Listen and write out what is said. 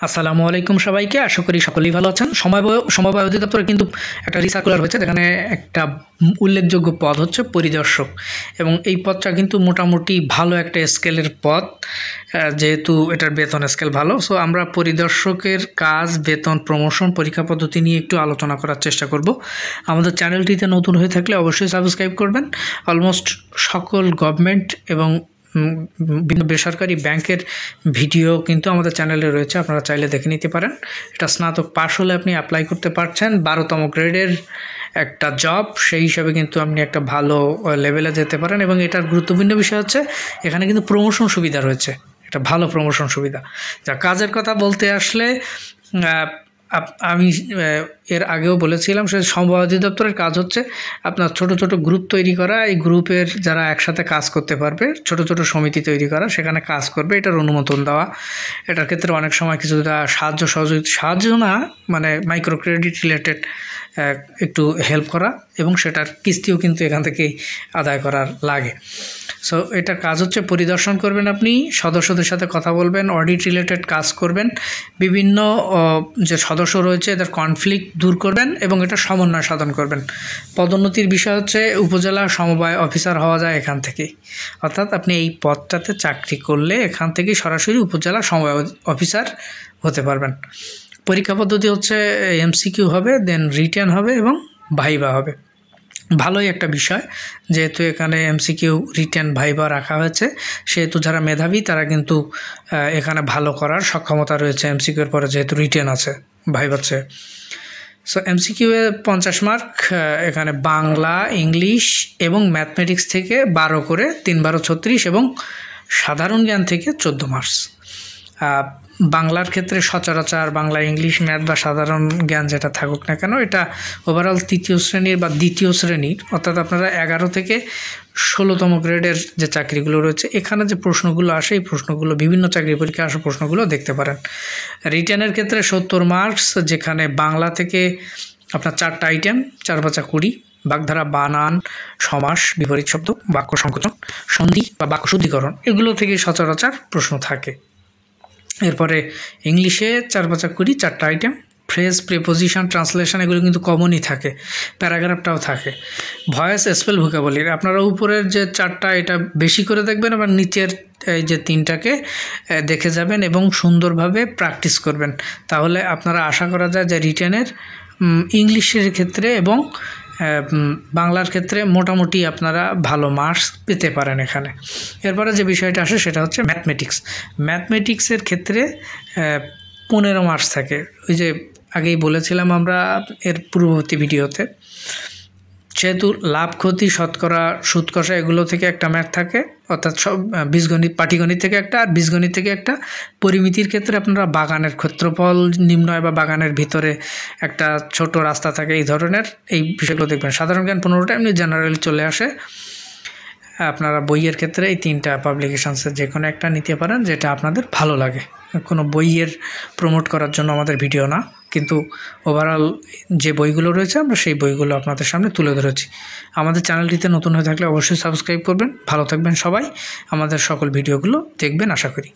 আসসালামু আলাইকুম সবাইকে। আশা করি সকলেই ভালো আছেন। সমবায় অধিদপ্তরে কিন্তু একটা রিসার্কুলার হয়েছে, যেখানে একটা উল্লেখযোগ্য পদ হচ্ছে পরিদর্শক, এবং এই পদটা কিন্তু মোটামুটি ভালো একটা স্কেলের পদ, যেহেতু এটার বেতন স্কেল ভালো। সো আমরা পরিদর্শকের কাজ, বেতন, প্রমোশন, পরীক্ষা পদ্ধতি নিয়ে একটু আলোচনা করার চেষ্টা করব। আমাদের চ্যানেলটিতে নতুন হয়ে থাকলে অবশ্যই সাবস্ক্রাইব করবেন। অলমোস্ট সকল গভর্নমেন্ট এবং বিভিন্ন বেসরকারি ব্যাংকের ভিডিও কিন্তু আমাদের চ্যানেলে রয়েছে, আপনারা চাইলে দেখে নিতে পারেন। এটা স্নাতক পাশ হলে আপনি অ্যাপ্লাই করতে পারছেন। 12তম গ্রেডের একটা জব, সেই হিসাবে কিন্তু আপনি একটা ভালো লেভেলে যেতে পারেন। এবং এটার গুরুত্বপূর্ণ বিষয় হচ্ছে এখানে কিন্তু প্রমোশন সুবিধা রয়েছে, এটা ভালো প্রমোশন সুবিধা। যা কাজের কথা বলতে আসলে আমি এর আগেও বলেছিলাম, সে সমবায় অধিদপ্তরের কাজ হচ্ছে আপনার ছোট ছোট গ্রুপ তৈরি করা, এই গ্রুপের যারা একসাথে কাজ করতে পারবে, ছোট ছোট সমিতি তৈরি করা, সেখানে কাজ করবে, এটার অনুমোদন দেওয়া। এটার ক্ষেত্রে অনেক সময় কিছুটা সাহায্য না, মানে মাইক্রো ক্রেডিট রিলেটেড একটু হেল্প করা, এবং সেটার কিস্তিও কিন্তু এখান থেকেই আদায় করার লাগে। সো এটার কাজ হচ্ছে পরিদর্শন করবেন, আপনি সদস্যদের সাথে কথা বলবেন, অডিট রিলেটেড কাজ করবেন, বিভিন্ন যে সদস্য রয়েছে এদের কনফ্লিক্ট দূর করবেন, এবং এটা সমন্বয় সাধন করবেন। পদোন্নতির বিষয় হচ্ছে উপজেলা সমবায় অফিসার হওয়া যায় এখান থেকেই, অর্থাৎ আপনি এই পদটাতে চাকরি করলে এখান থেকেই সরাসরি উপজেলা সমবায় অফিসার হতে পারবেন। পরীক্ষা পদ্ধতি হচ্ছে এমসিকিউ হবে, দেন রিটেন হবে এবং ভাইভা হবে। ভালোই একটা বিষয়, যেহেতু এখানে এমসিকিউ, রিটেন, ভাইভা রাখা হয়েছে, সেহেতু যারা মেধাবী তারা কিন্তু এখানে ভালো করার সক্ষমতা রয়েছে এমসিকিউর পরে, যেহেতু রিটেন আছে ভাইভার চেয়ে। সো এমসিকিউ এ 50 মার্ক, এখানে বাংলা, ইংলিশ এবং ম্যাথমেটিক্স থেকে 12 করে, 3 12 36, এবং সাধারণ জ্ঞান থেকে 14 মার্কস। বাংলার ক্ষেত্রে সচরাচর বাংলা, ইংলিশ, ম্যাথ বা সাধারণ জ্ঞান যেটা থাকুক না কেন, এটা ওভারঅল তৃতীয় শ্রেণীর বা দ্বিতীয় শ্রেণীর, অর্থাৎ আপনারা 11 থেকে 16তম গ্রেডের যে চাকরিগুলো রয়েছে, এখানে যে প্রশ্নগুলো আসে, এই প্রশ্নগুলো বিভিন্ন চাকরি পরীক্ষা আসা প্রশ্নগুলো দেখতে পারেন। রিটেনের ক্ষেত্রে 70 মার্কস, যেখানে বাংলা থেকে আপনার 4টা আইটেম, 4 5 20, বাগধারা, বানান, সমাস, বিপরীত শব্দ, বাক্য সংকোচন, সন্ধি বা বাক্য শুদ্ধিকরণ, এগুলো থেকে সচরাচর প্রশ্ন থাকে। এরপরে ইংলিশে 4 5 20, 4টা আইটেম, ফ্রেজ, প্রিপোজিশন, ট্রান্সলেশন, এগুলো কিন্তু কমনই থাকে, প্যারাগ্রাফটাও থাকে। ভয়েস, স্পেল, ভোকাবুলারি, আপনারা উপরের যে 4টা এটা বেশি করে দেখবেন, আবার নিচের এই যে 3টাকে দেখে যাবেন এবং সুন্দরভাবে প্র্যাকটিস করবেন। তাহলে আপনারা আশা করা যায় যে রিটেনের ইংলিশের ক্ষেত্রে এবং বাংলার ক্ষেত্রে মোটামুটি আপনারা ভালো মার্কস পেতে পারেন এখানে। এরপরে যে বিষয়টা আসে সেটা হচ্ছে ম্যাথমেটিক্সের ক্ষেত্রে 15 মার্কস থাকে। ওই যে আগেই বলেছিলাম আমরা এর পূর্ববর্তী ভিডিওতে, যেহেতু লাভ, ক্ষতি, শতকরা, সুদ, কষা, এগুলো থেকে একটা ম্যাথ থাকে, অর্থাৎ সব বীজগণিত, পাটিগণিত থেকে একটা, আর বীজগণিত থেকে একটা। পরিমিতির ক্ষেত্রে আপনারা বাগানের ক্ষেত্রফল নির্ণয় বা বাগানের ভিতরে একটা ছোট রাস্তা থাকে, এই ধরনের এই বিষয়গুলো দেখবেন। সাধারণ জ্ঞান 15টা, এমনি জেনারেলি চলে আসে। আপনারা বইয়ের ক্ষেত্রে এই 3টা পাবলিকেশনসের যে কোনো একটা নিতে পারেন, যেটা আপনাদের ভালো লাগে। কোনো বইয়ের প্রমোট করার জন্য আমাদের ভিডিও না, কিন্তু ওভারঅল যে বইগুলো রয়েছে আমরা সেই বইগুলো আপনাদের সামনে তুলে ধরেছি। আমাদের চ্যানেলটিতে নতুন হয়ে থাকলে অবশ্যই সাবস্ক্রাইব করবেন। ভালো থাকবেন সবাই, আমাদের সকল ভিডিওগুলো দেখবেন আশা করি।